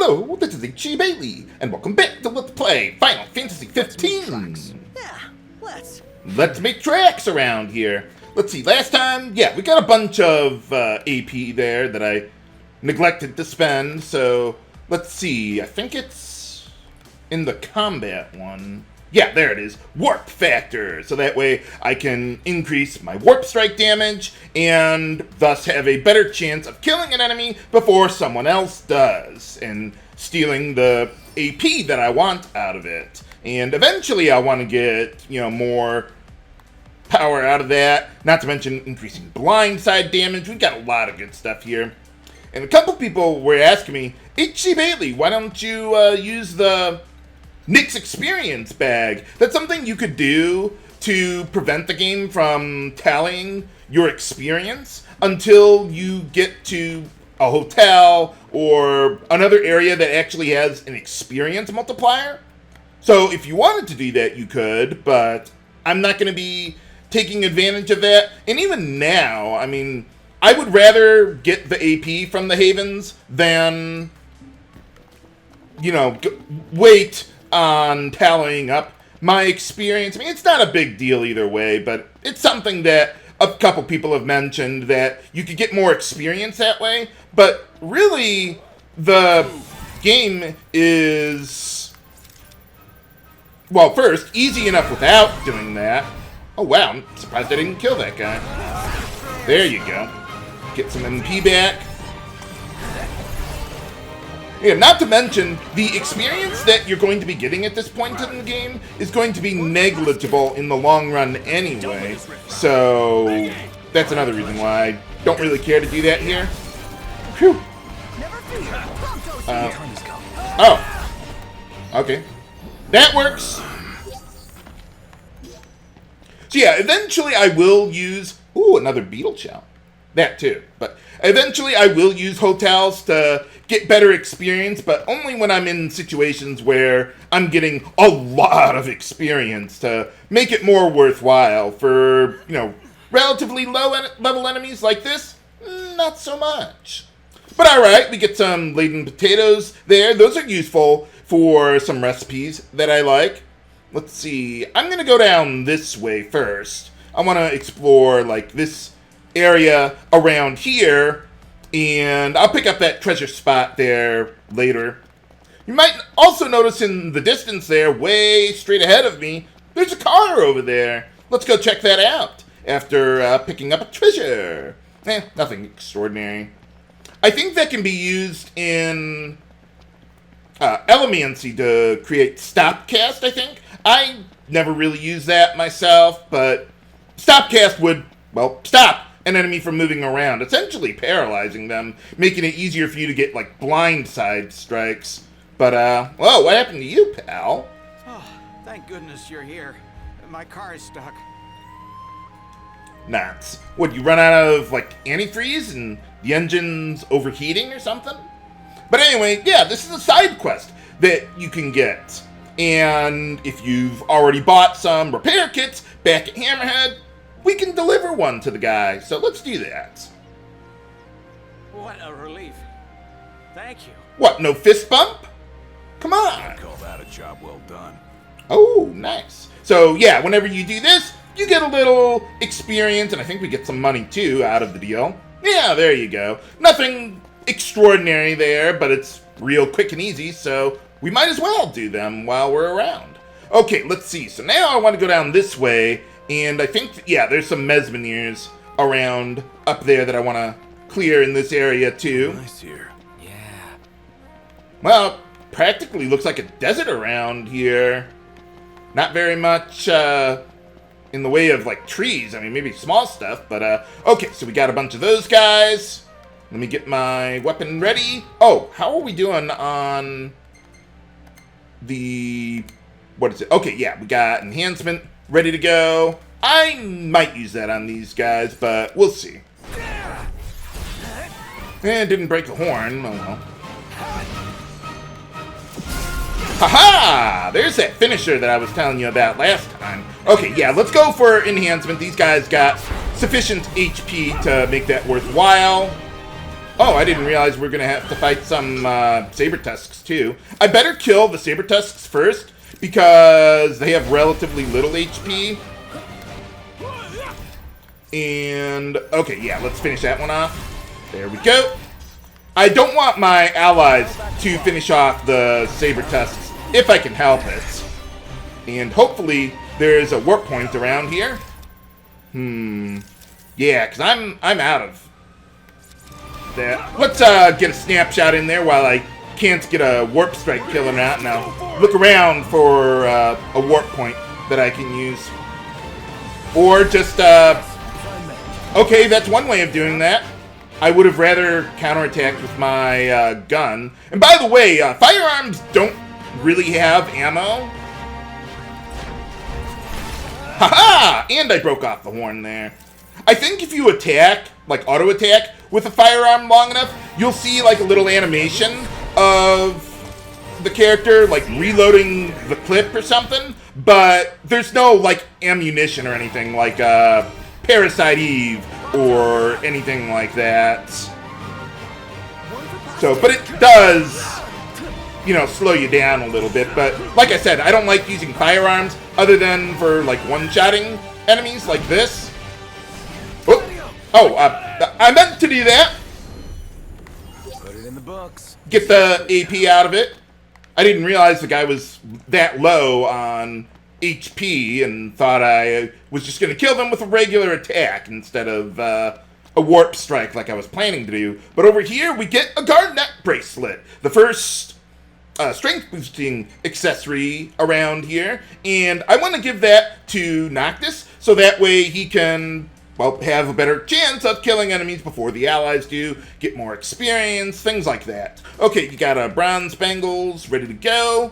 Hello, this is H.G. Bailey, and welcome back to Let's Play Final Fantasy 15. Yeah, Let's make tracks around here. Let's see, last time, yeah, we got a bunch of AP there that I neglected to spend, so let's see, I think it's in the combat one. Yeah, there it is, Warp Factor, so that way I can increase my Warp Strike damage and thus have a better chance of killing an enemy before someone else does, and stealing the AP that I want out of it. And eventually I want to get, more power out of that, not to mention increasing blindside damage. We've got a lot of good stuff here. And a couple people were asking me, H.C. Bailey, why don't you use the Nick's Experience bag? That's something you could do to prevent the game from tallying your experience until you get to a hotel or another area that actually has an experience multiplier. So if you wanted to do that, you could, but I'm not going to be taking advantage of that. And even now, I mean, I would rather get the AP from the Havens than, wait on tallying up my experience. I mean, it's not a big deal either way, but it's something that a couple people have mentioned, that you could get more experience that way. But really, the game is, well, first, easy enough without doing that. Oh wow, I'm surprised I didn't kill that guy. There you go. Get some MP back. Yeah, not to mention, the experience that you're going to be getting at this point in the game is going to be negligible in the long run anyway. So, that's another reason why I don't really care to do that here. Phew. Oh. Okay. That works. So yeah, eventually I will use... Ooh, another beetle shell. That too. But eventually I will use hotels to get better experience, but only when I'm in situations where I'm getting a lot of experience to make it more worthwhile. For, relatively low level enemies like this, not so much. But alright, we get some laden potatoes there. Those are useful for some recipes that I like. Let's see, I'm going to go down this way first. I want to explore, this area around here, and I'll pick up that treasure spot there later. You might also notice in the distance there, way straight ahead of me, there's a car over there. Let's go check that out after picking up a treasure. Nothing extraordinary. I think that can be used in Elemancy to create Stopcast, I think. I never really use that myself, but Stopcast would, stop an enemy from moving around, essentially paralyzing them, making it easier for you to get, blindside strikes. But, whoa, what happened to you, pal? Oh, thank goodness you're here. My car is stuck. Nuts. What, you run out of, antifreeze and the engine's overheating or something? But anyway, yeah, this is a side quest that you can get. And if you've already bought some repair kits back at Hammerhead, we can deliver one to the guy. So let's do that. What a relief. Thank you. What, no fist bump? Come on. I call that a job well done. Oh, nice. So yeah, whenever you do this, you get a little experience, and I think we get some money too out of the deal. Yeah, there you go. Nothing extraordinary there, but it's real quick and easy, so we might as well do them while we're around. Okay, let's see. So now I want to go down this way, and I think, there's some Mesmeniers around up there that I want to clear in this area too. Nice here. Yeah. Well, practically looks like a desert around here. Not very much in the way of trees. I mean, maybe small stuff, but okay, so we got a bunch of those guys. Let me get my weapon ready. Oh, how are we doing on the... What is it? Okay, yeah, we got Enhancement ready to go. I might use that on these guys, but we'll see. Didn't break the horn. Oh well. Haha! There's that finisher that I was telling you about last time. Okay, yeah, let's go for Enhancement. These guys got sufficient HP to make that worthwhile. Oh, I didn't realize we're gonna have to fight some saber tusks too. I better kill the saber tusks first because they have relatively little HP. And okay, yeah, let's finish that one off. There we go. I don't want my allies to finish off the saber tusks if I can help it. And hopefully there's a warp point around here. Yeah, because I'm out of that. Let's get a snapshot in there while I can't get a warp strike killing out, and I'll look around for a warp point that I can use. Or just, okay, that's one way of doing that. I would have rather counterattacked with my gun. And by the way, firearms don't really have ammo. Haha! And I broke off the horn there. I think if you attack, like auto attack, with a firearm long enough, you'll see like a little animation of the character like reloading the clip or something, but there's no like ammunition or anything like Parasite Eve or anything like that. So, but it does, you know, slow you down a little bit. But like I said, I don't like using firearms other than for like one-shotting enemies like this. Oh, I meant to do that. Put it in the books. Get the AP out of it. I didn't realize the guy was that low on HP and thought I was just going to kill them with a regular attack instead of a warp strike like I was planning to do. But over here, we get a Garnet Bracelet, the first strength boosting accessory around here. And I want to give that to Noctis so that way he can, well, have a better chance of killing enemies before the allies do, get more experience, things like that. Okay, you got a bronze bangles ready to go.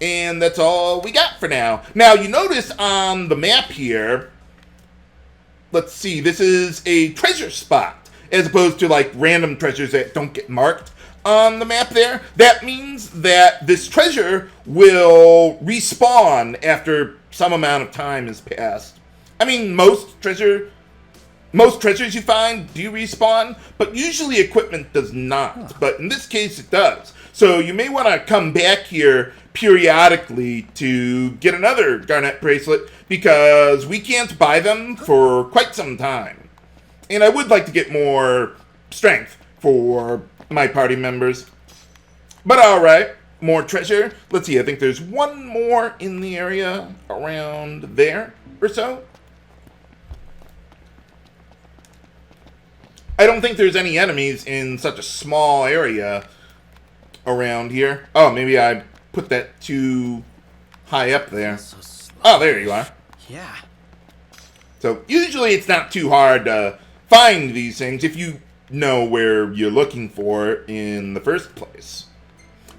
And that's all we got for now. Now, you notice on the map here, let's see, this is a treasure spot, as opposed to like random treasures that don't get marked on the map there. That means that this treasure will respawn after some amount of time has passed. I mean, most treasures you find do respawn, but usually equipment does not. But in this case, it does. So you may want to come back here periodically to get another Garnet Bracelet because we can't buy them for quite some time. And I would like to get more strength for my party members. But alright, more treasure. Let's see, I think there's one more in the area around there or so. I don't think there's any enemies in such a small area around here. Oh, maybe I put that too high up there. Oh, there you are. Yeah. So usually it's not too hard to find these things if you know where you're looking for in the first place.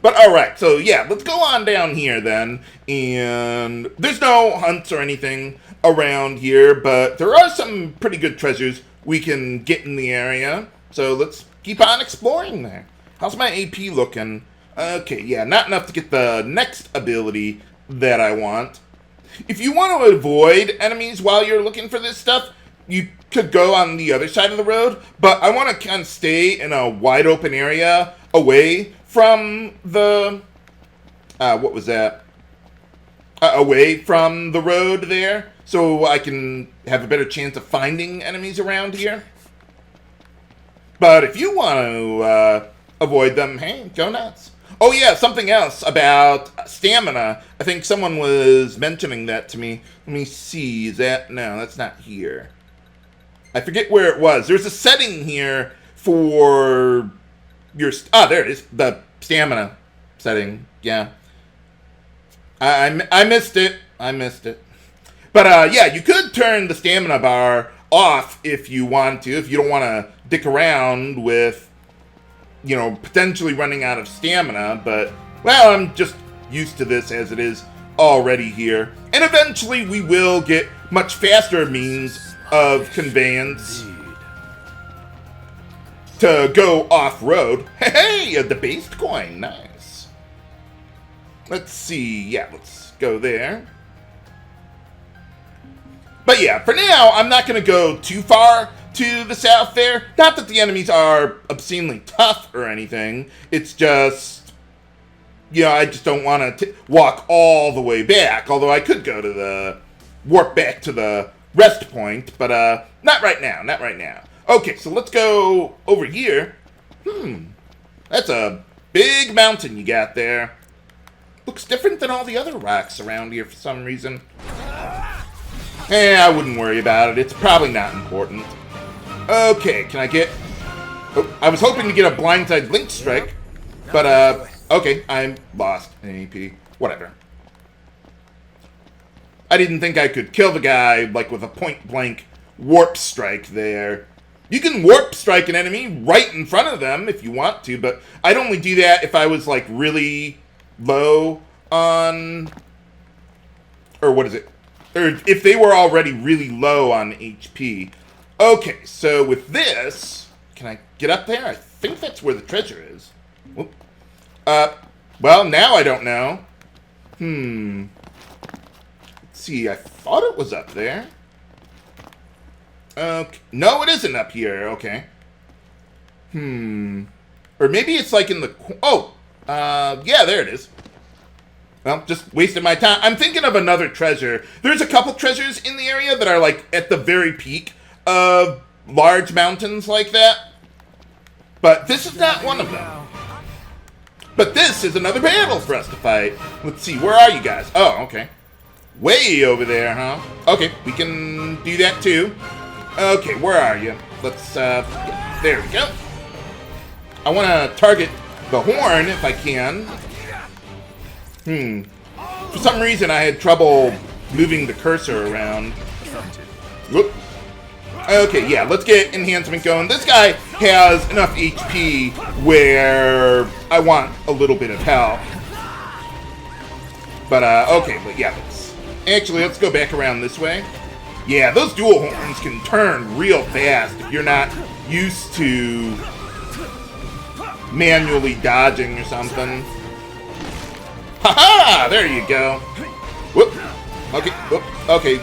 But alright, so yeah, let's go on down here then. And there's no hunts or anything around here, but there are some pretty good treasures we can get in the area. So let's keep on exploring there. How's my AP looking? Okay, yeah, not enough to get the next ability that I want. If you want to avoid enemies while you're looking for this stuff, you could go on the other side of the road, but I want to kind of stay in a wide open area away from the, what was that? Away from the road there, so I can have a better chance of finding enemies around here. But if you want to avoid them, hey, go nuts. Oh yeah, something else about stamina. I think someone was mentioning that to me. Let me see, is that, no, that's not here. I forget where it was. There's a setting here for your, there it is, the stamina setting, yeah. I missed it. I missed it. But yeah, you could turn the stamina bar off if you want to, if you don't want to dick around with, you know, potentially running out of stamina. But, well, I'm just used to this as it is already here. And eventually we will get much faster means of conveyance to go off-road. Hey, a debased coin. Nice. Let's see. Yeah, let's go there. But yeah, for now, I'm not going to go too far to the south there. Not that the enemies are obscenely tough or anything. It's just, you know, I just don't want to walk all the way back. Although I could go to the warp back to the rest point, but not right now. Not right now. Okay, so let's go over here. That's a big mountain you got there. Looks different than all the other rocks around here for some reason. I wouldn't worry about it. It's probably not important. Okay, can I get... Oh, I was hoping to get a blindside link strike, but, okay, I'm lost in AP. Whatever. I didn't think I could kill the guy, like, with a point-blank warp strike there. You can warp strike an enemy right in front of them if you want to, but I'd only do that if I was, like, really low on... Or what is it? Or if they were already really low on HP. Okay, so with this... Can I get up there? I think that's where the treasure is. Whoop. Well, now I don't know. Let's see, I thought it was up there. Okay. No, it isn't up here. Okay. Or maybe it's like in the... Oh! Yeah, there it is. Well, just wasted my time. I'm thinking of another treasure. There's a couple treasures in the area that are, like, at the very peak of large mountains like that. But this is not one of them. But this is another battle for us to fight. Let's see, where are you guys? Oh, okay. Way over there, huh? Okay, we can do that too. Okay, where are you? Let's, there we go. I want to target the horn if I can. For some reason, I had trouble moving the cursor around. Whoop. Okay, yeah, let's get enhancement going. This guy has enough HP where I want a little bit of help. But, okay, but yeah, let's go back around this way. Yeah, those dual horns can turn real fast if you're not used to manually dodging or something. Haha! There you go. Whoop. Okay, whoop. Okay.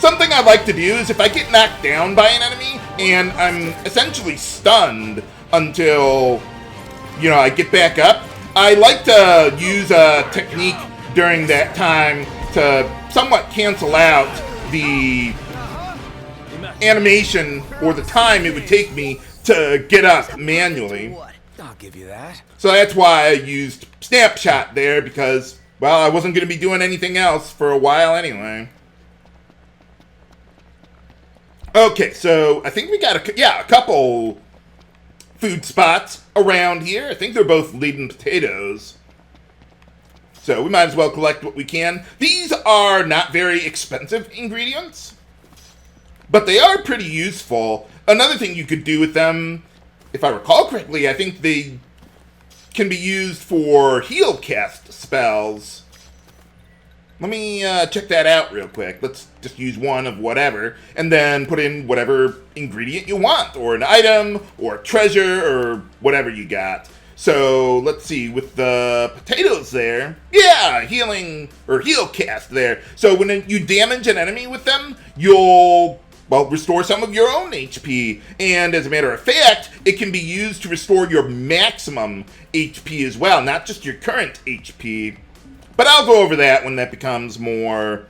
Something I like to do is if I get knocked down by an enemy and I'm essentially stunned until, you know, I get back up, I like to use a technique during that time to somewhat cancel out the animation or the time it would take me to get up manually. I'll give you that. So that's why I used Snapshot there, because, well, I wasn't going to be doing anything else for a while anyway. Okay, so I think we got a couple food spots around here. I think they're both leading potatoes. So we might as well collect what we can. These are not very expensive ingredients, but they are pretty useful. Another thing you could do with them, if I recall correctly, I think they can be used for heal cast spells. Let me check that out real quick. Let's just use one of whatever, and then put in whatever ingredient you want, or an item, or a treasure, or whatever you got. So, let's see, with the potatoes there, yeah, healing, or heal cast there. So when you damage an enemy with them, you'll, well, restore some of your own HP. And as a matter of fact, it can be used to restore your maximum HP as well, not just your current HP. But I'll go over that when that becomes more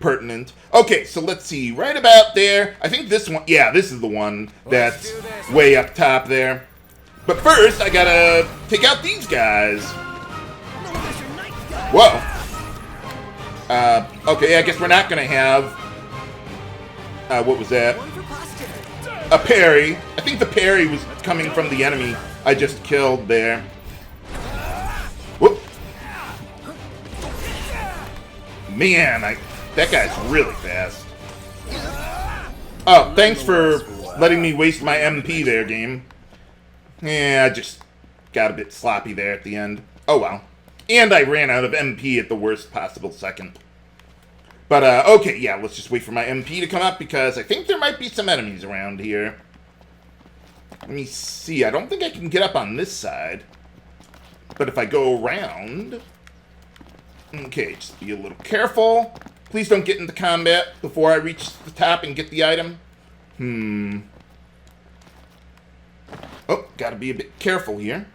pertinent. Okay, so let's see, right about there, I think this one, yeah, this is the one that's way up top there. But first, I gotta take out these guys. Whoa. Okay, I guess we're not gonna have... what was that? A parry. I think the parry was coming from the enemy I just killed there. Whoop. Man, that guy's really fast. Oh, thanks for letting me waste my MP there, game. Yeah, I just got a bit sloppy there at the end. Oh well. And I ran out of MP at the worst possible second. But, okay, yeah, let's just wait for my MP to come up, because I think there might be some enemies around here. Let me see. I don't think I can get up on this side. But if I go around... Okay, just be a little careful. Please don't get into combat before I reach the top and get the item. Oh, gotta be a bit careful here.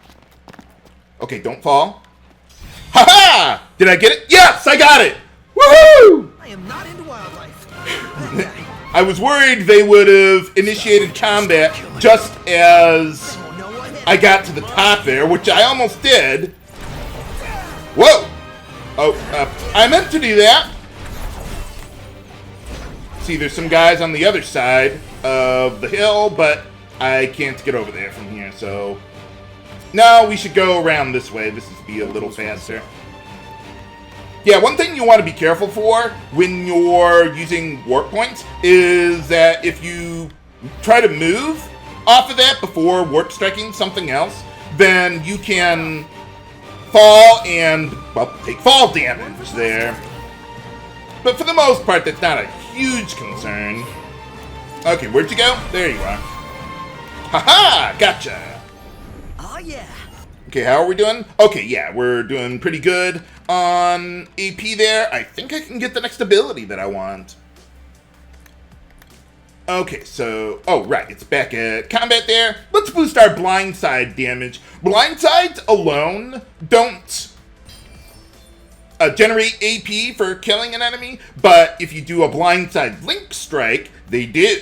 Okay, don't fall. Ha-ha! Did I get it? Yes, I got it! Woohoo! I am not into wildlife. I was worried they would have initiated combat just as I got to the top there, which I almost did. Whoa! Oh, I meant to do that. See, there's some guys on the other side of the hill, but I can't get over there from here, so... No, we should go around this way. This is be a little faster. Yeah, one thing you want to be careful for when you're using warp points is that if you try to move off of that before warp striking something else, then you can fall and, well, take fall damage there. But for the most part, that's not a huge concern. Okay, where'd you go? There you are. Haha, gotcha. Oh yeah. Okay, how are we doing? Okay, yeah, we're doing pretty good on AP there. I think I can get the next ability that I want. Okay, so... Oh, right, it's back at combat there. Let's boost our blindside damage. Blindsides alone don't generate AP for killing an enemy, but if you do a blindside link strike, they do.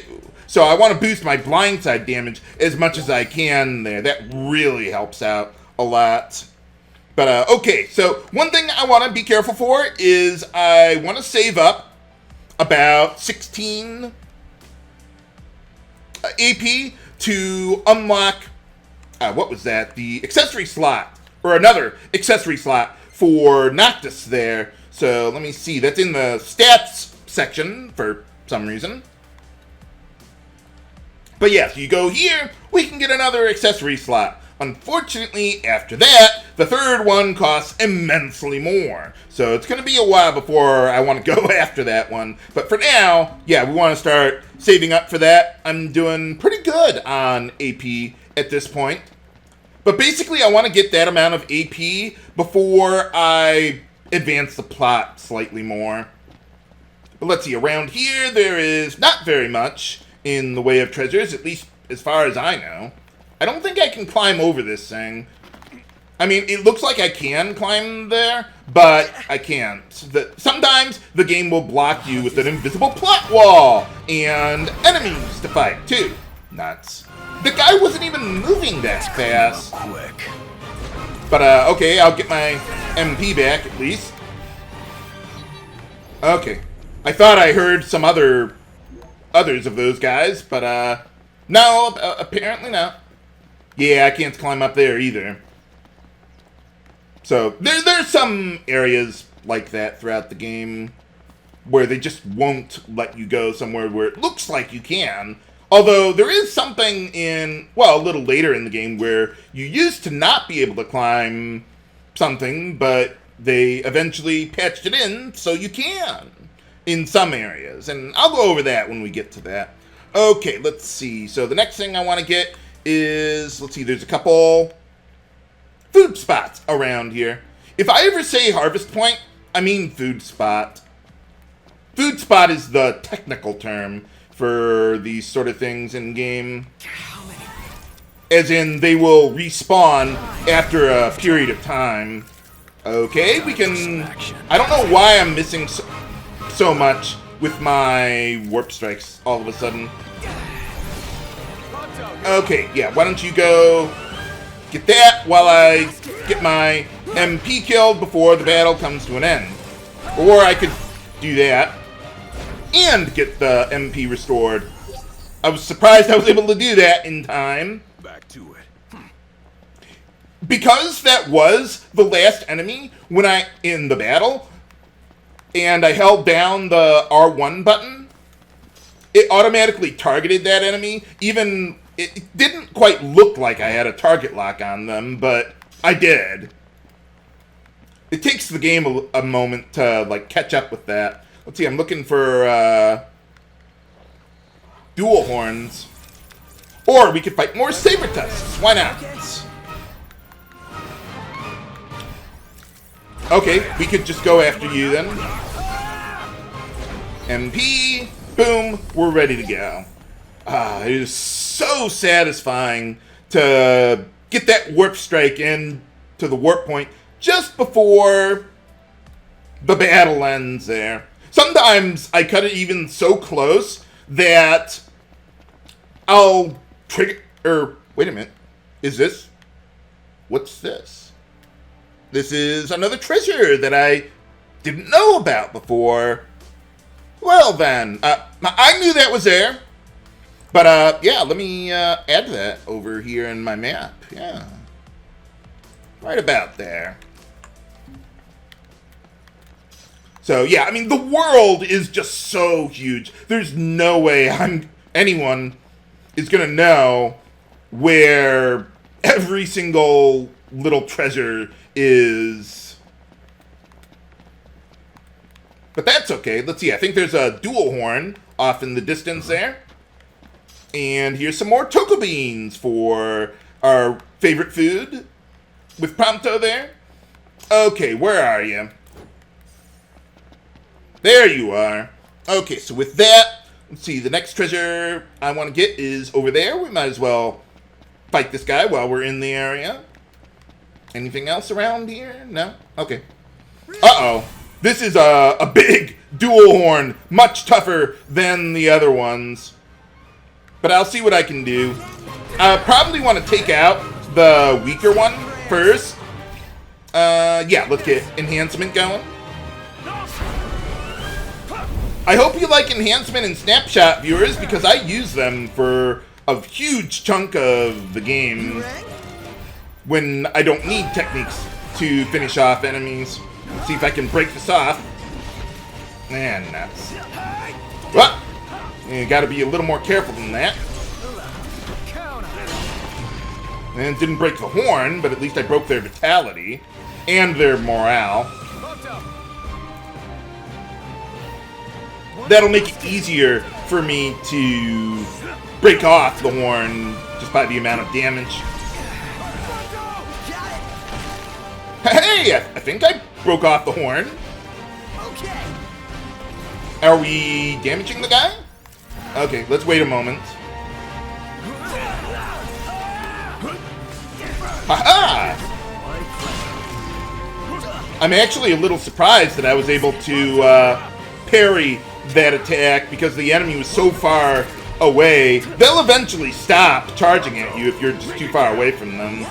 So I want to boost my blindside damage as much as I can there. That really helps out a lot. But, okay, so one thing I want to be careful for is I want to save up about 16 AP to unlock, what was that? The accessory slot, or another accessory slot for Noctis there. So let me see, that's in the stats section for some reason. But yeah, so you go here, we can get another accessory slot. Unfortunately, after that, the third one costs immensely more. So it's going to be a while before I want to go after that one. But for now, yeah, we want to start saving up for that. I'm doing pretty good on AP at this point. But basically, I want to get that amount of AP before I advance the plot slightly more. But let's see, around here, there is not very much in the way of treasures, at least as far as I know. I don't think I can climb over this thing. I mean, it looks like I can climb there, but I can't. Sometimes the game will block you with an invisible plot wall and enemies to fight, too. Nuts. The guy wasn't even moving that fast. Quick. But, okay, I'll get my MP back, at least. Okay. I thought I heard some others of those guys, but, no, apparently not. Yeah, I can't climb up there either. So, there's some areas like that throughout the game where they just won't let you go somewhere where it looks like you can. Although, there is something in, well, a little later in the game where you used to not be able to climb something, but they eventually patched it in so you can in some areas. And I'll go over that when we get to that. Okay, let's see. So, the next thing I want to get is, let's see, there's a couple food spots around here. If I ever say harvest point, I mean food spot. Food spot is the technical term for these sort of things in game. As in, they will respawn after a period of time. Okay, we can... I don't know why I'm missing so much with my warp strikes all of a sudden. Okay, yeah, why don't you go get that while I get my MP killed before the battle comes to an end. Or I could do that and get the MP restored. I was surprised I was able to do that in time. Back to it. Because that was the last enemy in the battle, and I held down the R1 button, it automatically targeted that enemy. Even it didn't quite look like I had a target lock on them, but I did. It takes the game a moment to like catch up with that. Let's see, I'm looking for dual horns. Or we could fight more saber tusks. Why not? Okay, we could just go after you then. MP, boom, we're ready to go. It is so satisfying to get that warp strike in to the warp point just before the battle ends there. Sometimes I cut it even so close that I'll trigger... wait a minute. Is this... What's this? This is another treasure that I didn't know about before. Well then, I knew that was there. But, yeah, let me add that over here in my map. Yeah. Right about there. So, yeah, I mean, the world is just so huge. There's no way anyone is going to know where every single little treasure is. But that's okay. Let's see. I think there's a dual horn off in the distance there. And here's some more Toco Beans for our favorite food with Prompto there. Okay, where are you? There you are. Okay, so with that, let's see. The next treasure I want to get is over there. We might as well fight this guy while we're in the area. Anything else around here? No? Okay. Uh-oh. This is a big dual horn. Much tougher than the other ones. But I'll see what I can do. I probably want to take out the weaker one first. Yeah, let's get Enhancement going. I hope you like Enhancement and Snapshot, viewers, because I use them for a huge chunk of the game when I don't need techniques to finish off enemies. Let's see if I can break this off. And nuts. What? You gotta be a little more careful than that. And didn't break the horn, but at least I broke their vitality and their morale. That'll make it easier for me to break off the horn just by the amount of damage. Hey, I think I broke off the horn. Are we damaging the guy? Okay, let's wait a moment. Haha! I'm actually a little surprised that I was able to parry that attack because the enemy was so far away. They'll eventually stop charging at you if you're just too far away from them.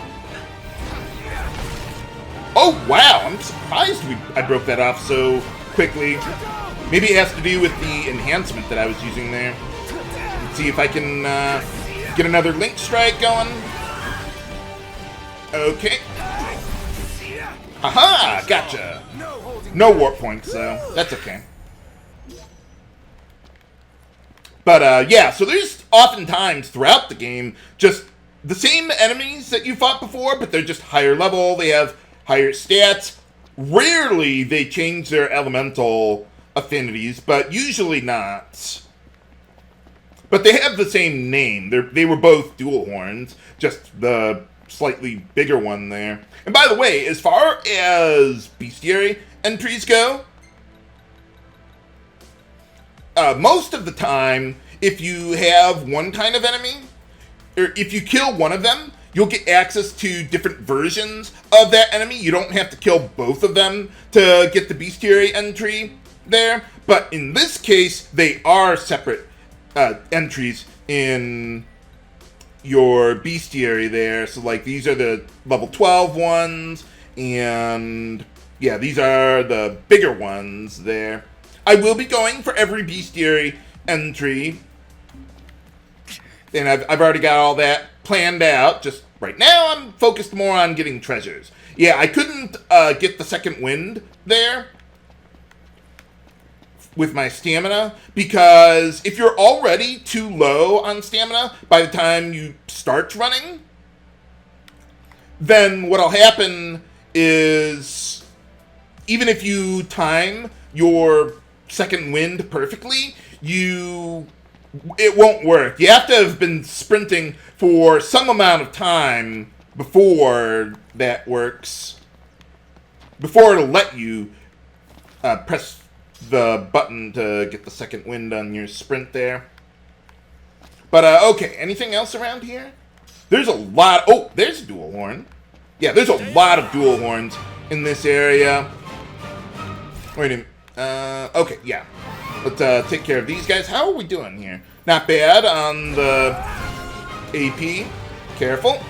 Oh, wow! I'm surprised I broke that off so quickly. Maybe it has to do with the enhancement that I was using there. Let's see if I can get another Link Strike going. Okay. Aha! Gotcha! No warp points, though. That's okay. But, yeah, so there's oftentimes throughout the game just the same enemies that you fought before, but they're just higher level, they have higher stats. Rarely they change their elemental affinities, but usually not. But they have the same name. They were both dual horns, just the slightly bigger one there. And by the way, as far as bestiary entries go, most of the time, if you have one kind of enemy, or if you kill one of them, you'll get access to different versions of that enemy. You don't have to kill both of them to get the bestiary entry there. But in this case, they are separate entries in your bestiary there. So, like, these are the level 12 ones, and yeah, these are the bigger ones there. I will be going for every bestiary entry, and I've already got all that planned out. Just right now, I'm focused more on getting treasures. Yeah, I couldn't get the second wind there with my stamina, because if you're already too low on stamina by the time you start running, then what'll happen is, even if you time your second wind perfectly, it won't work. You have to have been sprinting for some amount of time before that works, before it'll let you press the button to get the second wind on your sprint there. But, okay, anything else around here? There's a lot... Oh, there's a dual horn. Yeah, there's a lot of dual horns in this area. Wait a minute. Okay, yeah. Let's take care of these guys. How are we doing here? Not bad on the AP. Careful.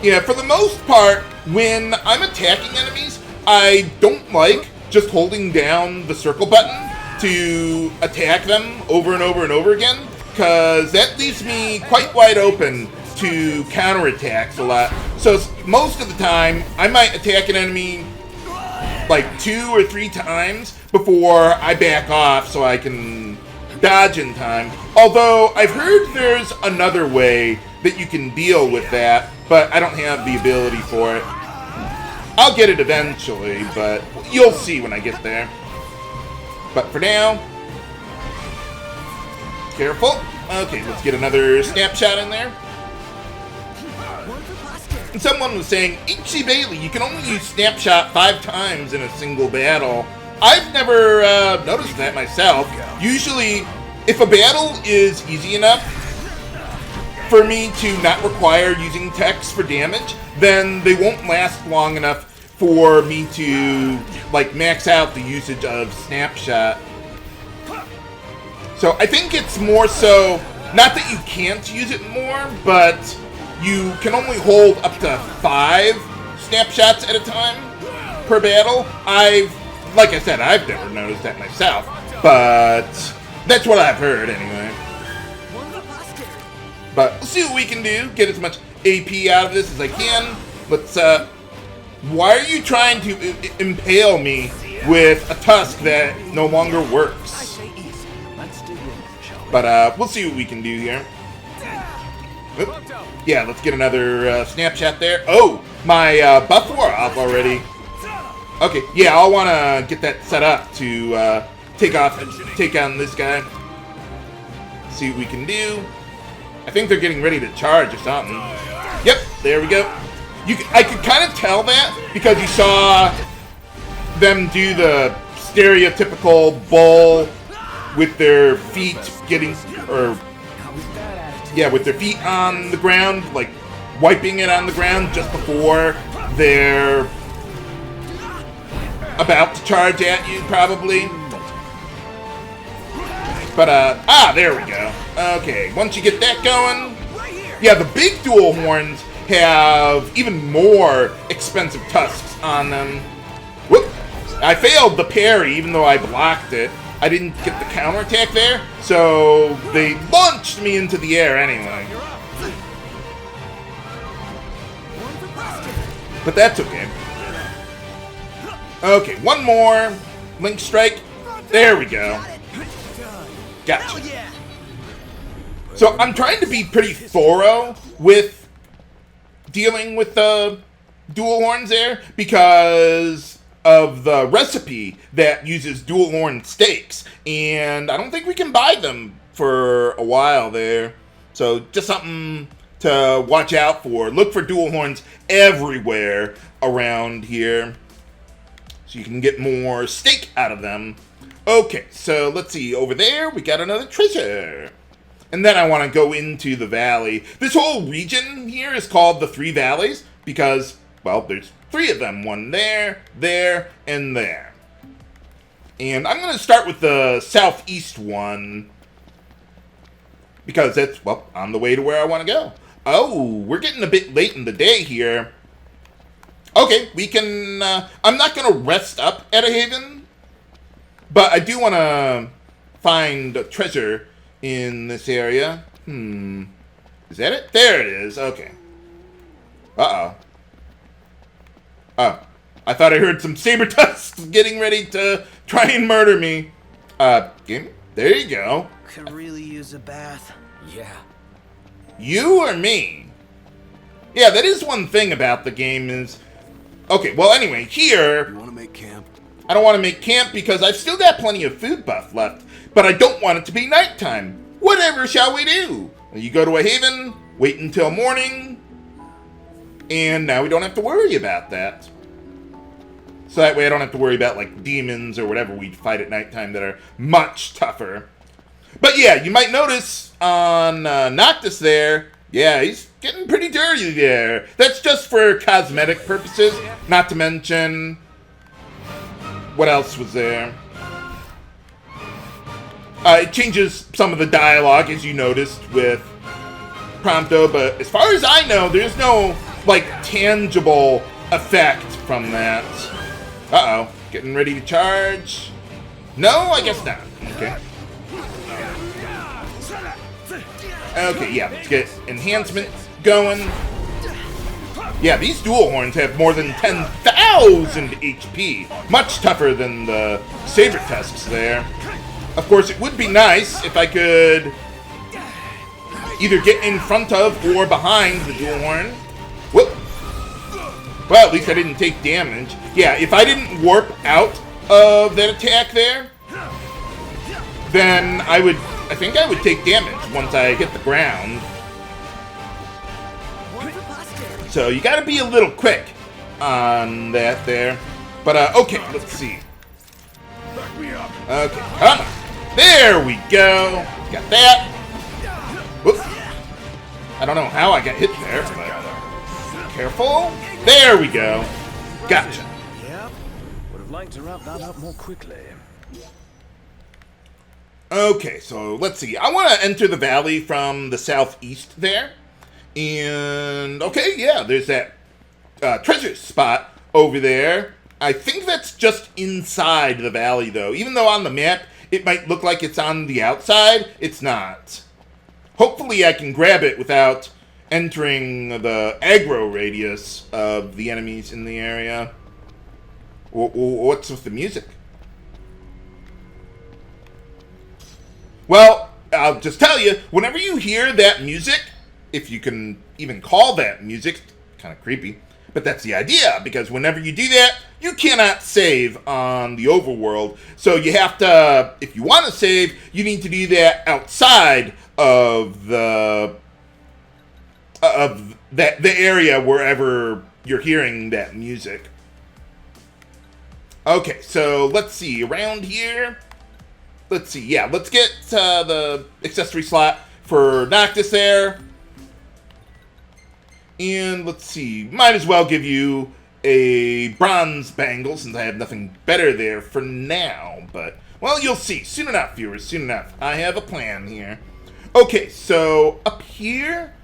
Yeah, for the most part, when I'm attacking enemies, I don't like just holding down the circle button to attack them over and over and over again, because that leaves me quite wide open to counterattacks a lot. So most of the time, I might attack an enemy like 2 or 3 times before I back off so I can dodge in time. Although, I've heard there's another way that you can deal with that, but I don't have the ability for it. I'll get it eventually, but you'll see when I get there. But for now, careful. Okay, let's get another snapshot in there. And someone was saying, H.C. Bailey, you can only use snapshot 5 times in a single battle. I've never noticed that myself. Usually, if a battle is easy enough for me to not require using text for damage, then they won't last long enough for me to, like, max out the usage of Snapshot. So I think it's more so, not that you can't use it more, but you can only hold up to 5 snapshots at a time per battle. Like I said, I've never noticed that myself, but that's what I've heard anyway. But we'll see what we can do, get as much AP out of this as I can. Let's, why are you trying to impale me with a tusk that no longer works? But, we'll see what we can do here. Oop. Yeah, let's get another snapshot there. Oh, my buff wore off already. Okay, yeah, I'll want to get that set up to take on this guy. See what we can do. I think they're getting ready to charge or something. Yep, there we go. I could kind of tell that because you saw them do the stereotypical bull with their feet with their feet on the ground, like wiping it on the ground just before they're about to charge at you, probably. But, there we go. Okay, once you get that going, yeah, the big dual horns have even more expensive tusks on them. Whoop! I failed the parry, even though I blocked it. I didn't get the counterattack there, so they launched me into the air anyway. But that's okay. Okay, one more. Link strike. There we go. Gotcha. So I'm trying to be pretty thorough with dealing with the dual horns there because of the recipe that uses dual horn steaks, and I don't think we can buy them for a while there. So just something to watch out for. Look for dual horns everywhere around here so you can get more steak out of them. Okay, so let's see. Over there, we got another treasure. And then I want to go into the valley. This whole region here is called the Three Valleys because, well, there's 3 of them. One there, there, and there. And I'm going to start with the southeast one because that's, well, on the way to where I want to go. Oh, we're getting a bit late in the day here. Okay, we can, I'm not going to rest up at a haven, but I do want to find a treasure in this area. Is that it? There it is. Okay. Uh-oh. Oh. I thought I heard some saber tusks getting ready to try and murder me. Game? There you go. Could really use a bath. Yeah. You or me? Yeah, that is one thing about the game is... Okay, well, anyway, here... You want to make camp? I don't want to make camp because I've still got plenty of food buff left, but I don't want it to be nighttime. Whatever shall we do? You go to a haven, wait until morning, and now we don't have to worry about that. So that way I don't have to worry about, like, demons or whatever we fight at nighttime that are much tougher. But yeah, you might notice on Noctis there, yeah, he's getting pretty dirty there. That's just for cosmetic purposes, not to mention... What else was there? It changes some of the dialogue, as you noticed, with Prompto, but as far as I know, there's no, like, tangible effect from that. Uh-oh. Getting ready to charge? No, I guess not. Okay. Okay, yeah, let's get Enhancement going. Yeah, these dual horns have more than 10,000 HP. Much tougher than the Saber Tusks there. Of course, it would be nice if I could either get in front of or behind the dual horn. Whoop. Well, at least I didn't take damage. Yeah, if I didn't warp out of that attack there, then I think I would take damage once I hit the ground. So you gotta be a little quick on that there. But, okay, let's see. Okay, come on. There we go. Got that. Whoops. I don't know how I got hit there, but careful. There we go. Gotcha. Yep. Would have liked to wrap that up more quickly. Okay, so let's see. I want to enter the valley from the southeast there. And, okay, yeah, there's that treasure spot over there. I think that's just inside the valley, though. Even though on the map, it might look like it's on the outside, it's not. Hopefully I can grab it without entering the aggro radius of the enemies in the area. What's with the music? Well, I'll just tell you, whenever you hear that music, if you can even call that music, kind of creepy, but that's the idea, because whenever you do that, you cannot save on the overworld. So you have to, if you want to save, you need to do that outside of the area wherever you're hearing that music. Okay, so let's see, around here, let's see, yeah, let's get the accessory slot for Noctis there. And let's see, might as well give you a bronze bangle since I have nothing better there for now. But, well, you'll see. Soon enough, viewers, soon enough. I have a plan here. Okay, so up here,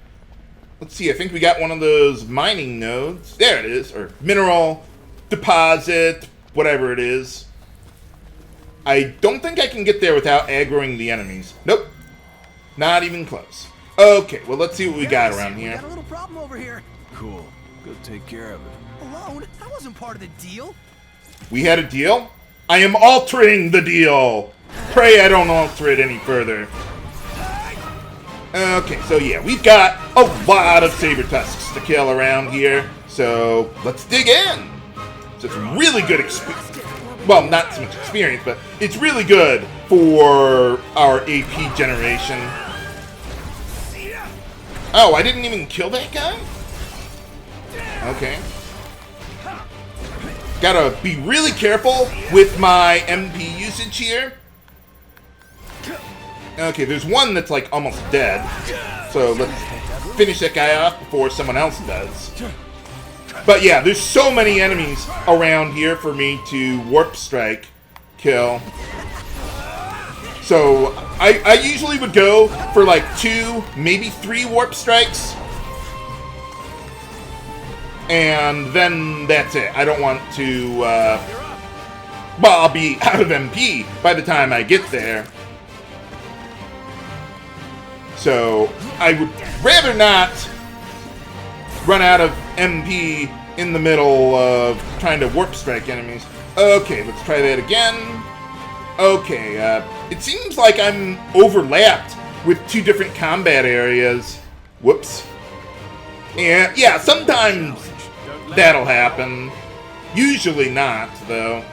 let's see, I think we got one of those mining nodes. There it is, or mineral deposit, whatever it is. I don't think I can get there without aggroing the enemies. Nope, not even close. Okay, well, let's see what we got around here. We got a little problem over here. Cool. Go take care of it. Alone? That wasn't part of the deal. We had a deal? I am altering the deal! Pray I don't alter it any further. Okay, so yeah, we've got a lot of saber tusks to kill around here, so let's dig in. So it's really good experience. Well, not so much experience, but it's really good for our AP generation. Oh, I didn't even kill that guy? Okay. Gotta be really careful with my MP usage here. Okay, there's one that's like almost dead. So let's finish that guy off before someone else does. But yeah, there's so many enemies around here for me to warp strike kill. So I usually would go for like 2, maybe 3 warp strikes. And then that's it. I don't want to, well, I'll be out of MP by the time I get there. So I would rather not run out of MP in the middle of trying to warp strike enemies. Okay, let's try that again. Okay, it seems like I'm overlapped with 2 different combat areas. Whoops. And yeah, sometimes that'll happen. Usually not, though.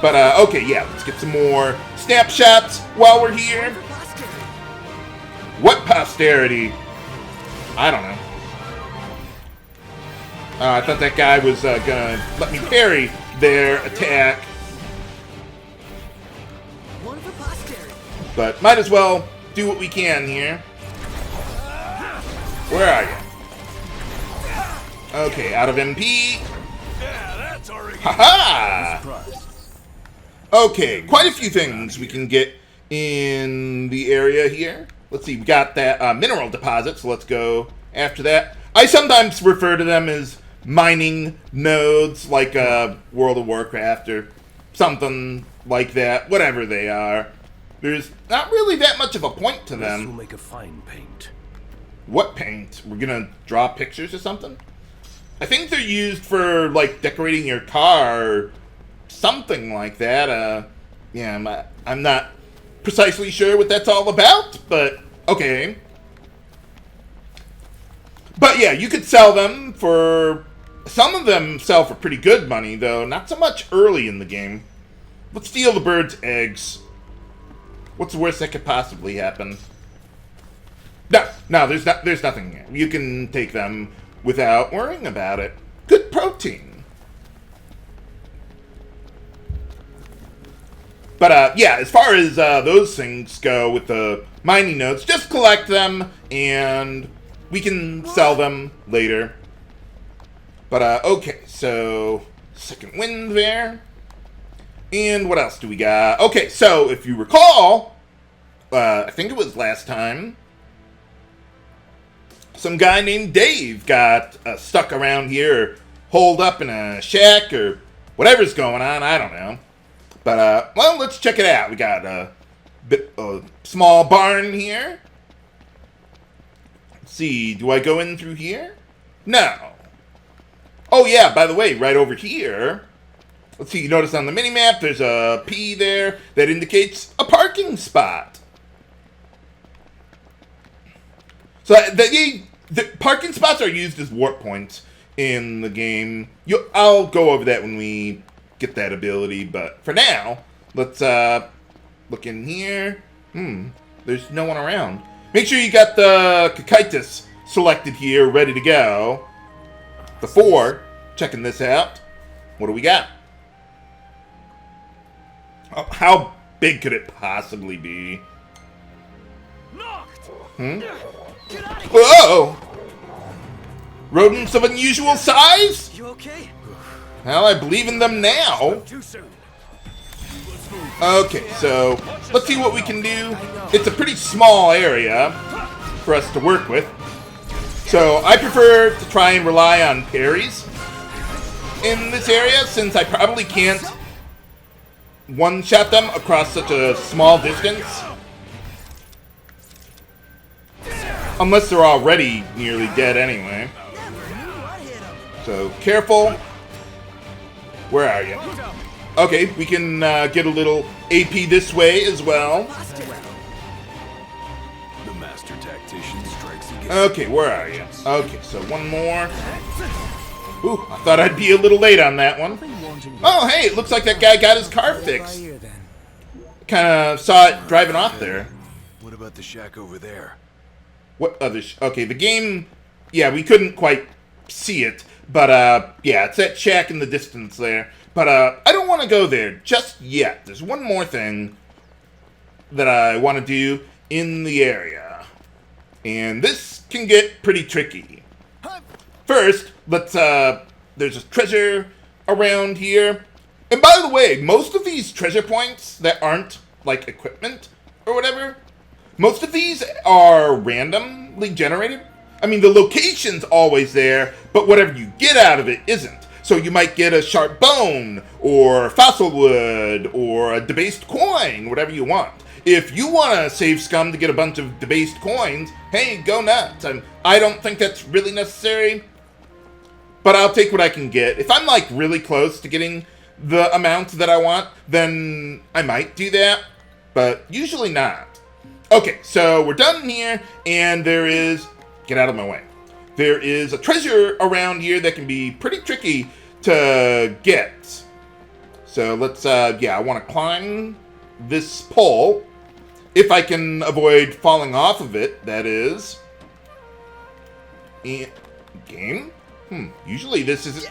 But, okay, yeah, let's get some more snapshots while we're here. What posterity? I don't know. I thought that guy was gonna let me parry their attack. One for posterity. But might as well do what we can here. Where are you? Okay, out of MP. Haha! Okay, quite a few things we can get in the area here. Let's see, we got that mineral deposit, so let's go after that. I sometimes refer to them as mining nodes, like World of Warcraft or something like that, whatever they are. There's not really that much of a point to them. This will make a fine paint. What paint? We're gonna draw pictures or something? I think they're used for, like, decorating your car or something like that. Yeah, I'm not precisely sure what that's all about, but okay. But yeah, you could sell them for... Some of them sell for pretty good money, though. Not so much early in the game. Let's steal the bird's eggs. What's the worst that could possibly happen? No, there's nothing here. You can take them without worrying about it. Good protein. But yeah, as far as those things go with the mining nodes, just collect them and we can sell them later. But okay, so second wind there. And what else do we got? Okay, so if you recall, I think it was last time, some guy named Dave got stuck around here, or holed up in a shack, or whatever's going on, I don't know. But, well, let's check it out. We got a small barn here. Let's see, do I go in through here? No. Oh, yeah, by the way, right over here, let's see, you notice on the minimap, there's a P there that indicates a parking spot. So the parking spots are used as warp points in the game. I'll go over that when we get that ability, but for now, let's look in here. There's no one around. Make sure you got the Coctyus selected here, ready to go. Before checking this out, what do we got? Oh, how big could it possibly be? Whoa! Rodents of unusual size? You okay? Well, I believe in them now. Okay, so let's see what we can do. It's a pretty small area for us to work with. So I prefer to try and rely on parries in this area, since I probably can't one-shot them across such a small distance. Unless they're already nearly dead anyway. So, careful. Where are you? Okay, we can get a little AP this way as well. The master tactician strikes again. Okay, where are you? Okay, so one more. Ooh, I thought I'd be a little late on that one. Oh, hey, it looks like that guy got his car fixed. Kind of saw it driving off there. What about the shack over there? What other... Okay, the game... Yeah, we couldn't quite see it. But, yeah, it's that shack in the distance there. But, I don't want to go there just yet. There's one more thing that I want to do in the area. And this can get pretty tricky. First, let's, there's a treasure around here. And by the way, most of these treasure points that aren't, like, equipment or whatever, most of these are randomly generated. I mean, the location's always there, but whatever you get out of it isn't. So you might get a sharp bone, or fossil wood, or a debased coin, whatever you want. If you want to save scum to get a bunch of debased coins, hey, go nuts. I don't think that's really necessary, but I'll take what I can get. If I'm, like, really close to getting the amount that I want, then I might do that, but usually not. Okay, so we're done here, and there is... Get out of my way. There is a treasure around here that can be pretty tricky to get. So let's, yeah, I want to climb this pole. If I can avoid falling off of it, that is. And game? Usually this is...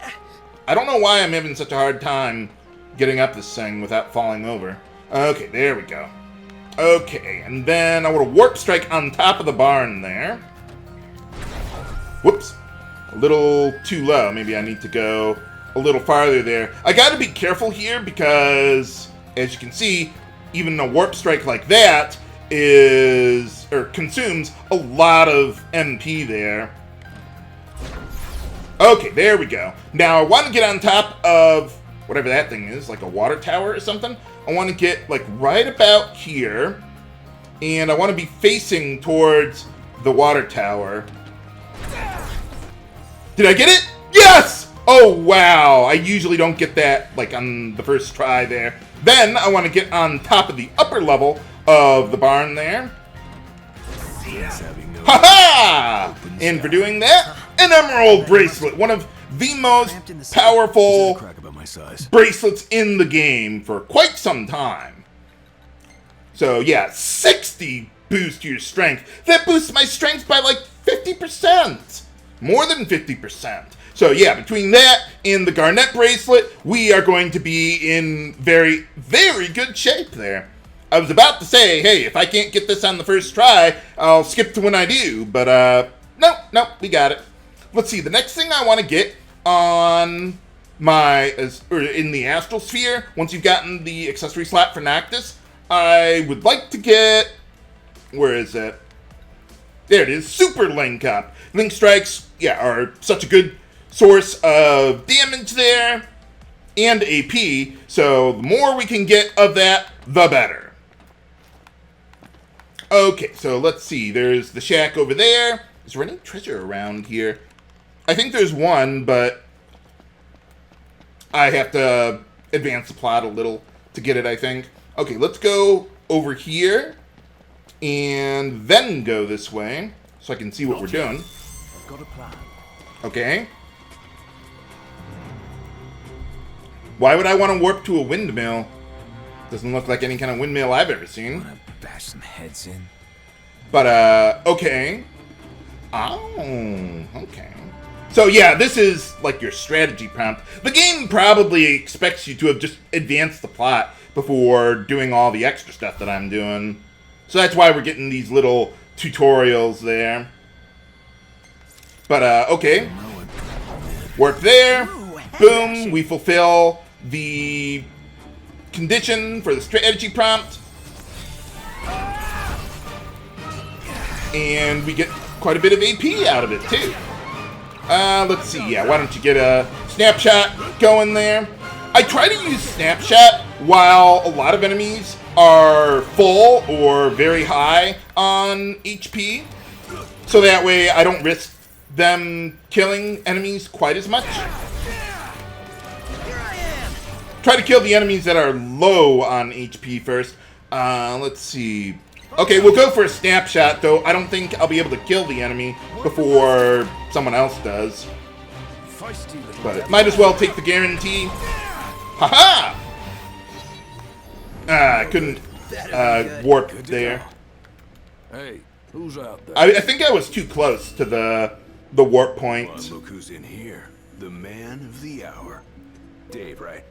I don't know why I'm having such a hard time getting up this thing without falling over. Okay, there we go. Okay, and then I want to Warp Strike on top of the barn there. Whoops. A little too low. Maybe I need to go a little farther there. I gotta be careful here because, as you can see, even a Warp Strike like that consumes a lot of MP there. Okay, there we go. Now I want to get on top of whatever that thing is, like a water tower or something. I want to get like right about here, and I want to be facing towards the water tower. Did I get it? Yes! Oh, wow. I usually don't get that, like, on the first try there. Then I want to get on top of the upper level of the barn there. Ha-ha! And for doing that, an Emerald Bracelet. One of the most powerful bracelets in the game for quite some time. So, yeah, 60 boost to your strength. That boosts my strength by, like, 50%. More than 50%. So yeah, between that and the Garnet Bracelet, we are going to be in very, very good shape there. I was about to say, hey, if I can't get this on the first try, I'll skip to when I do. But, no, we got it. Let's see, the next thing I want to get on in the Astral Sphere, once you've gotten the accessory slot for Noctis, I would like to get, where is it? There it is, Super Link Up. Link Strikes, yeah, are such a good source of damage there and AP, so the more we can get of that, the better. Okay, so let's see. There's the shack over there. Is there any treasure around here? I think there's one, but I have to advance the plot a little to get it, I think. Okay, let's go over here and then go this way so I can see what we're doing. Got a plan. Okay. Why would I want to warp to a windmill? Doesn't look like any kind of windmill I've ever seen. Wanna bash some heads in? But, okay. Oh, okay. So, yeah, this is, like, your strategy prompt. The game probably expects you to have just advanced the plot before doing all the extra stuff that I'm doing. So that's why we're getting these little tutorials there. But, okay. Warp there. Boom. We fulfill the condition for the strategy prompt. And we get quite a bit of AP out of it, too. Let's see. Yeah, why don't you get a Snapshot going there? I try to use Snapshot while a lot of enemies are full or very high on HP. So that way I don't risk them killing enemies quite as much. Try to kill the enemies that are low on HP first. Let's see. Okay, we'll go for a Snapshot, though I don't think I'll be able to kill the enemy before someone else does. But might as well take the guarantee. Haha! I couldn't warp there. Hey, who's out there? I think I was too close to the warp point. Well, look who's in here. The man of the hour. Dave, right?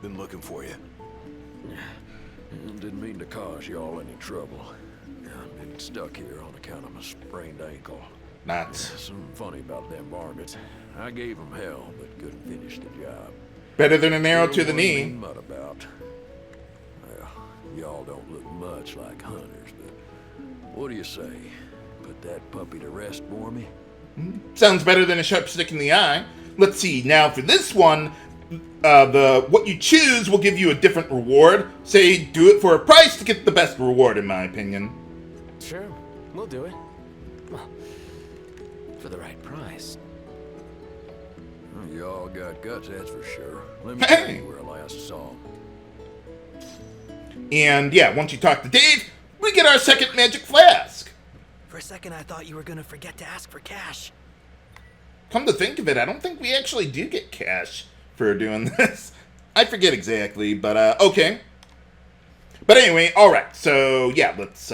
Been looking for you. Didn't mean to cause y'all any trouble. I've been stuck here on account of my sprained ankle. Nuts. Something funny about them varmints. I gave them hell, but couldn't finish the job. Better than an arrow to the knee. Mud about. Well, y'all don't look much like hunters, but what do you say? Put that puppy to rest for me? Sounds better than a sharp stick in the eye. Let's see. Now for this one, what you choose will give you a different reward. Say, do it for a price to get the best reward, in my opinion. Sure, we'll do it. Well, for the right price. Y'all got guts, that's for sure. Let me Hey! tell you where I last saw 'em. And yeah, once you talk to Dave, we get our second magic flask. For a second, I thought you were gonna forget to ask for cash. Come to think of it, I don't think we actually do get cash for doing this. I forget exactly, but okay. But anyway, alright, so yeah, let's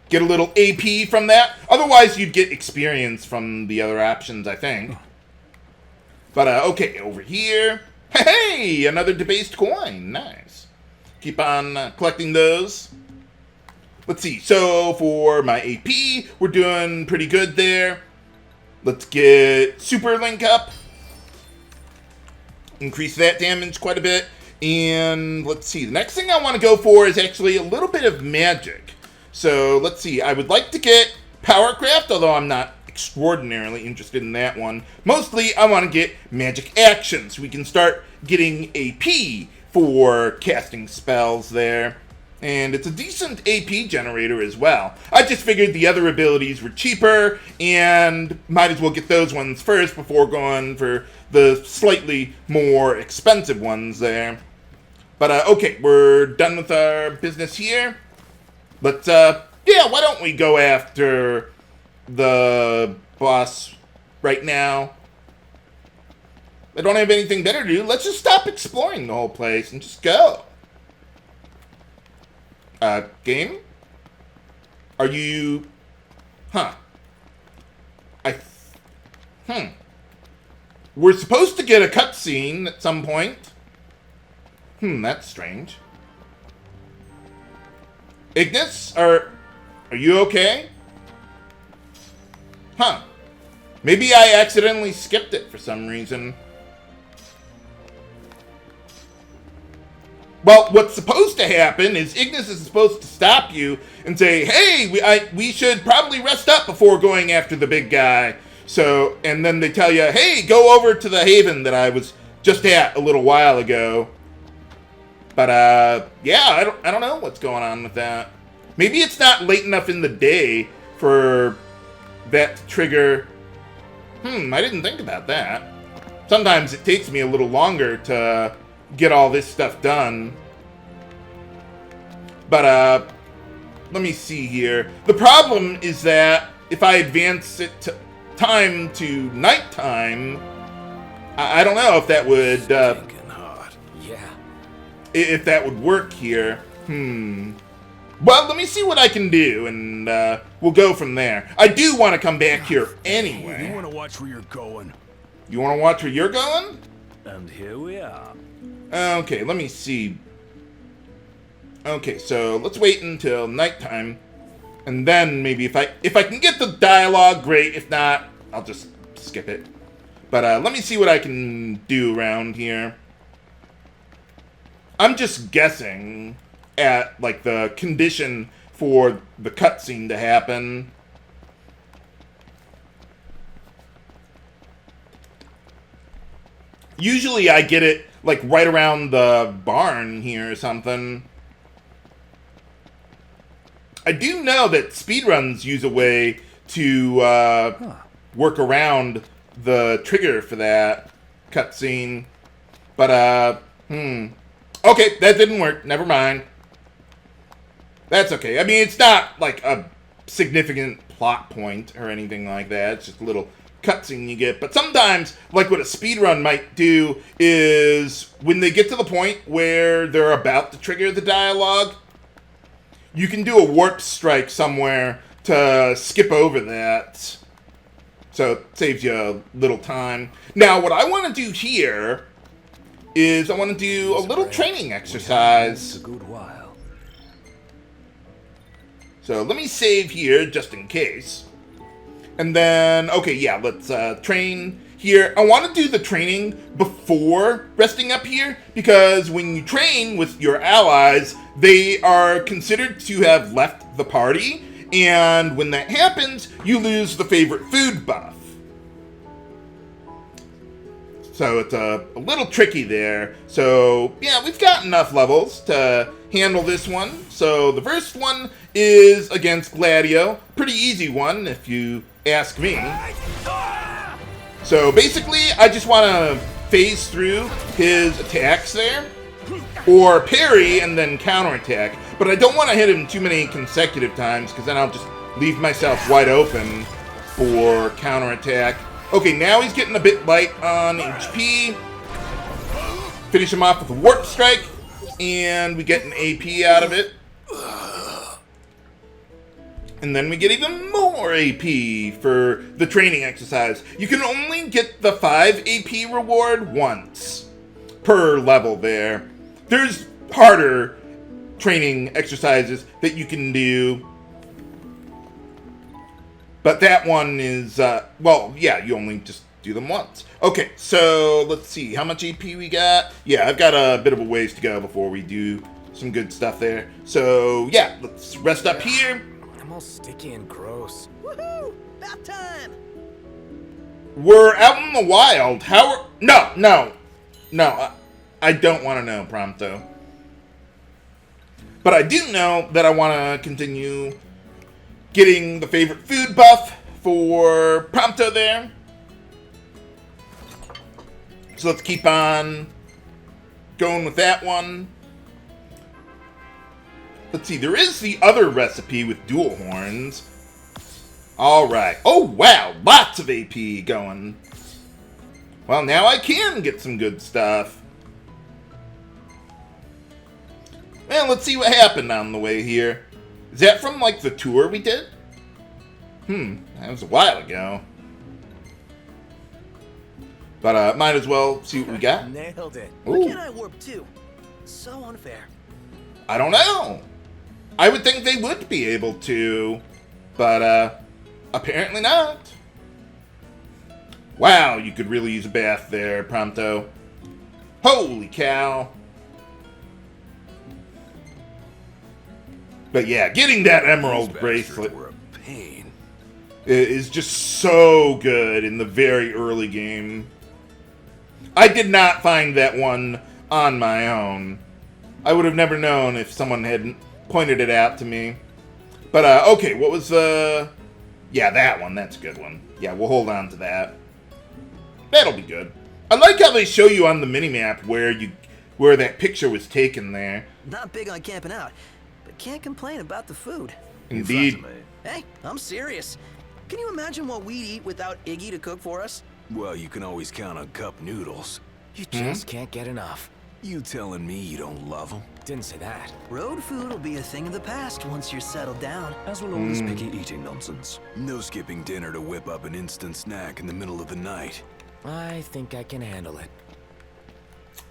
get a little AP from that. Otherwise, you'd get experience from the other options, I think. But okay, over here. Hey, another debased coin. Nice. Keep on collecting those. let's see. So for my AP, we're doing pretty good there. Let's get Super Link up. Increase that damage quite a bit. And let's see. The next thing I want to go for is actually a little bit of magic. So let's see. I would like to get Powercraft, although I'm not extraordinarily interested in that one. Mostly, I want to get magic actions. We can start getting AP for casting spells there. And it's a decent AP generator as well. I just figured the other abilities were cheaper, and might as well get those ones first before going for the slightly more expensive ones there. But, okay, we're done with our business here. Let's, yeah, why don't we go after the boss right now? I don't have anything better to do. Let's just stop exploring the whole place and just go. Game? Are you... Huh. We're supposed to get a cutscene at some point. That's strange. Ignis, are you okay? Huh. Maybe I accidentally skipped it for some reason. Well, what's supposed to happen is Ignis is supposed to stop you and say, hey, we should probably rest up before going after the big guy. So, and then they tell you, hey, go over to the haven that I was just at a little while ago. But, yeah, I don't know what's going on with that. Maybe it's not late enough in the day for that to trigger. I didn't think about that. Sometimes it takes me a little longer to get all this stuff done. But, let me see here. The problem is that if I advance it to time to nighttime, I don't know if that would, if that would work here. Well, let me see what I can do, and we'll go from there. I do want to come back here anyway. You want to watch where you're going? You want to watch where you're going? And here we are. Okay, let me see. Okay, so let's wait until nighttime, and then maybe if I can get the dialogue, great. If not, I'll just skip it. But let me see what I can do around here. I'm just guessing at, like, the condition for the cutscene to happen. Usually I get it, like, right around the barn here or something. I do know that speedruns use a way to work around the trigger for that cutscene. But, okay, that didn't work. Never mind. That's okay. I mean, it's not like a significant plot point or anything like that. It's just a little cutscene you get. But sometimes, like what a speedrun might do is when they get to the point where they're about to trigger the dialogue, you can do a warp strike somewhere to skip over that. So it saves you a little time. Now, what I want to do here is I want to do a little training exercise. A good while. So let me save here just in case. And then, okay, yeah, let's train here. I want to do the training before resting up here, because when you train with your allies, they are considered to have left the party, and when that happens, you lose the favorite food buff. So it's a little tricky there. So, yeah, we've got enough levels to handle this one. So the first one is against Gladio. Pretty easy one, if you ask me. So basically, I just want to phase through his attacks there, or parry and then counterattack. But I don't want to hit him too many consecutive times, because then I'll just leave myself wide open for counterattack. Okay, now he's getting a bit light on HP. Finish him off with a warp strike, and we get an AP out of it. And then we get even more AP for the training exercise. You can only get the 5 AP reward once per level there. There's harder training exercises that you can do. But that one is, well, yeah, you only just do them once. Okay, so let's see. How much AP we got? Yeah, I've got a bit of a ways to go before we do some good stuff there. So, yeah, let's rest up here. I'm all sticky and gross. Woohoo! Bath time! We're out in the wild. How are... No, I don't want to know, Prompto. But I do know that I want to continue getting the favorite food buff for Prompto there. So let's keep on going with that one. Let's see, there is the other recipe with dual horns. Alright. Oh, wow, lots of AP going. Well, now I can get some good stuff. Well, let's see what happened on the way here. Is that from, like, the tour we did? That was a while ago. But, might as well see what we got. Nailed it. Why Ooh. can't I warp too? So unfair. I don't know. I would think they would be able to, but, apparently not. Wow, you could really use a bath there, Prompto. Holy cow. But yeah, getting that emerald These bracelet bastards were a pain. is just so good in the very early game. I did not find that one on my own. I would have never known if someone hadn't pointed it out to me. But, okay, what was the... Yeah, that one. That's a good one. Yeah, we'll hold on to that. That'll be good. I like how they show you on the minimap where that picture was taken there. Not big on camping out, but can't complain about the food. Indeed. Hey, I'm serious. Can you imagine what we'd eat without Iggy to cook for us? Well, you can always count on cup noodles. You just can't get enough. You telling me you don't love them? Didn't say that. Road food will be a thing of the past once you're settled down. As will all this picky eating nonsense. No skipping dinner to whip up an instant snack in the middle of the night. I think I can handle it.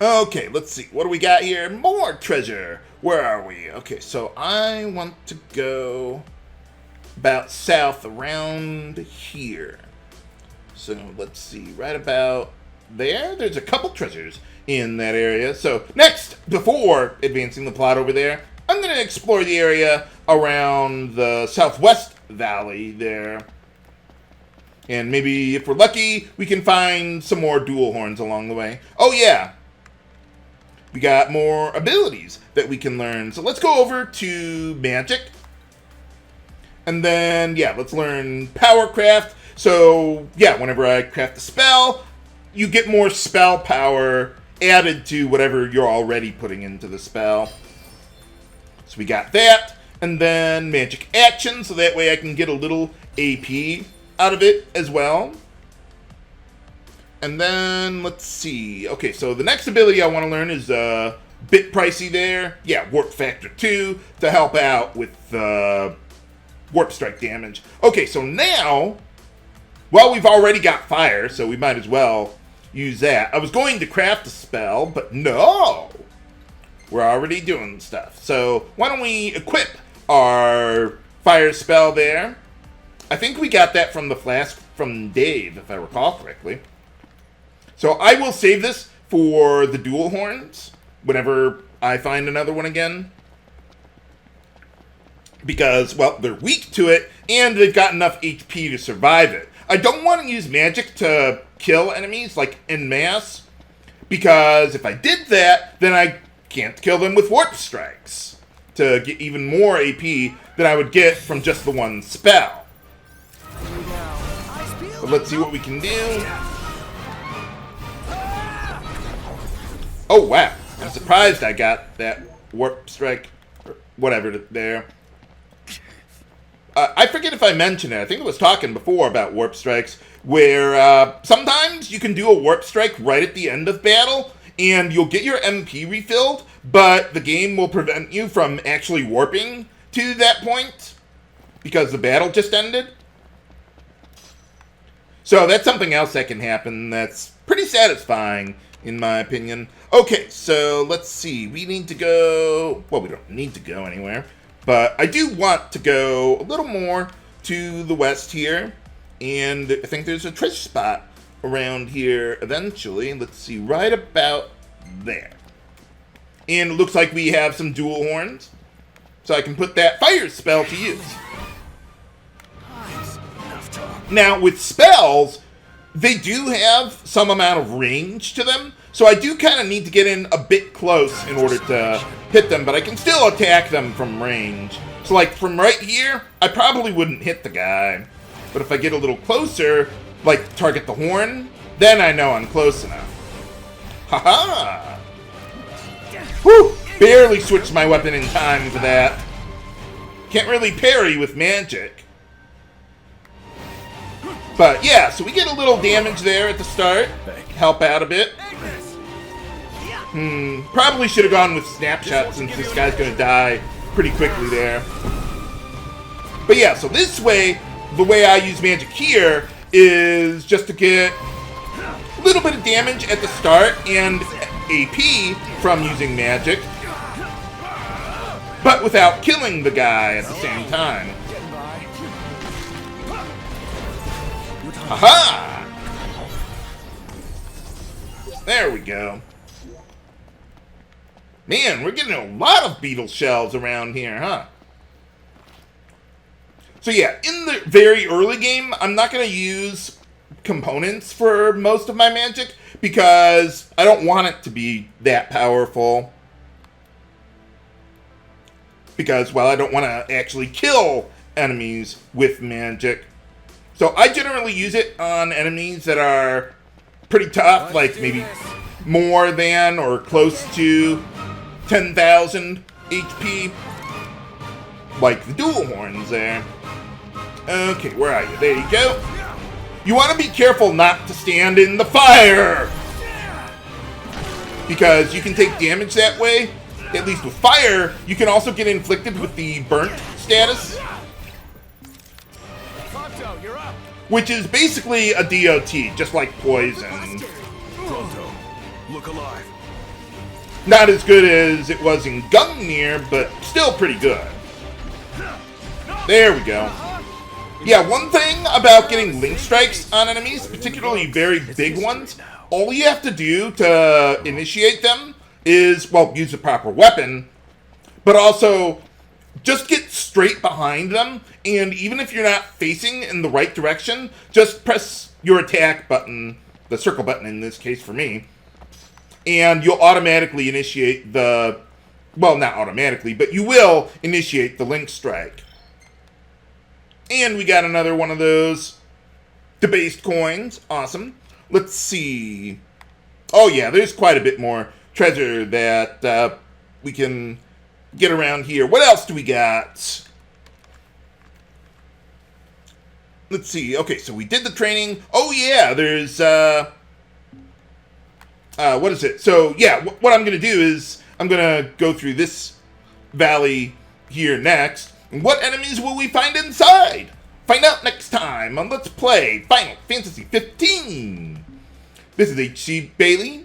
Okay, let's see. What do we got here? More treasure. Where are we? Okay, so I want to go about south around here. So let's see. Right about there. There's a couple treasures in that area. So next, before advancing the plot over there, I'm going to explore the area around the southwest valley there. And maybe, if we're lucky, we can find some more dual horns along the way. Oh, yeah. We got more abilities that we can learn. So let's go over to magic. And then, yeah, let's learn Powercraft. So, yeah, whenever I craft a spell, you get more spell power added to whatever you're already putting into the spell. So we got that. And then magic action, so that way I can get a little AP out of it as well. And then, let's see. Okay, so the next ability I want to learn is bit pricey there. Yeah, Warp Factor 2 to help out with Warp Strike damage. Okay, so now, well, we've already got fire, so we might as well use that. I was going to craft a spell, but no! We're already doing stuff. So why don't we equip our fire spell there? I think we got that from the flask from Dave, if I recall correctly. So I will save this for the dual horns whenever I find another one again. Because, well, they're weak to it, and they've got enough HP to survive it. I don't want to use magic to kill enemies, like, en masse. Because if I did that, then I can't kill them with warp strikes. To get even more AP than I would get from just the one spell. But let's see what we can do. Oh, wow. I'm surprised I got that warp strike, or whatever, there. I forget if I mentioned it. I think I was talking before about warp strikes, where sometimes you can do a warp strike right at the end of battle, and you'll get your MP refilled, but the game will prevent you from actually warping to that point, because the battle just ended. So that's something else that can happen that's pretty satisfying, in my opinion. Okay, so let's see. We need to go... Well, we don't need to go anywhere. But I do want to go a little more to the west here. And I think there's a treasure spot around here eventually. Let's see, right about there. And it looks like we have some dual horns. So I can put that fire spell to use. Now, with spells, they do have some amount of range to them. So I do kind of need to get in a bit close in order to hit them. But I can still attack them from range. So like from right here, I probably wouldn't hit the guy. But if I get a little closer, like target the horn, then I know I'm close enough. Haha! Whew! Barely switched my weapon in time for that. Can't really parry with magic. But yeah, so we get a little damage there at the start. Help out a bit. Probably should have gone with Snapshot since this guy's gonna die pretty quickly there. But yeah, so this way, the way I use magic here is just to get a little bit of damage at the start and AP from using magic, but without killing the guy at the same time. Haha! There we go. Man, we're getting a lot of beetle shells around here, huh? So yeah, in the very early game, I'm not going to use components for most of my magic because I don't want it to be that powerful. Because, well, I don't want to actually kill enemies with magic. So I generally use it on enemies that are pretty tough, like maybe more than or close to 10,000 HP. Like the dual horns there. Okay, where are you? There you go. You want to be careful not to stand in the fire! Because you can take damage that way. At least with fire, you can also get inflicted with the burnt status. Which is basically a DOT, just like poison. Prompto, look alive. Not as good as it was in Gungnir, but still pretty good. There we go. Yeah, one thing about getting link strikes on enemies, particularly very big ones, all you have to do to initiate them is, well, use the proper weapon, but also just get straight behind them, and even if you're not facing in the right direction, just press your attack button, the circle button in this case for me, and you'll automatically initiate the, well, not automatically, but you will initiate the link strike. And we got another one of those debased coins. Awesome. Let's see. Oh yeah, there's quite a bit more treasure that we can get around here. What else do we got? Let's see. Okay, so we did the training. Oh yeah, there's what is it? So yeah, what I'm gonna do is I'm gonna go through this valley here next. And what enemies will we find inside? Find out next time on Let's Play Final Fantasy 15. This is HC Bailey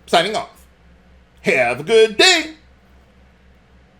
signing off. Have a good day.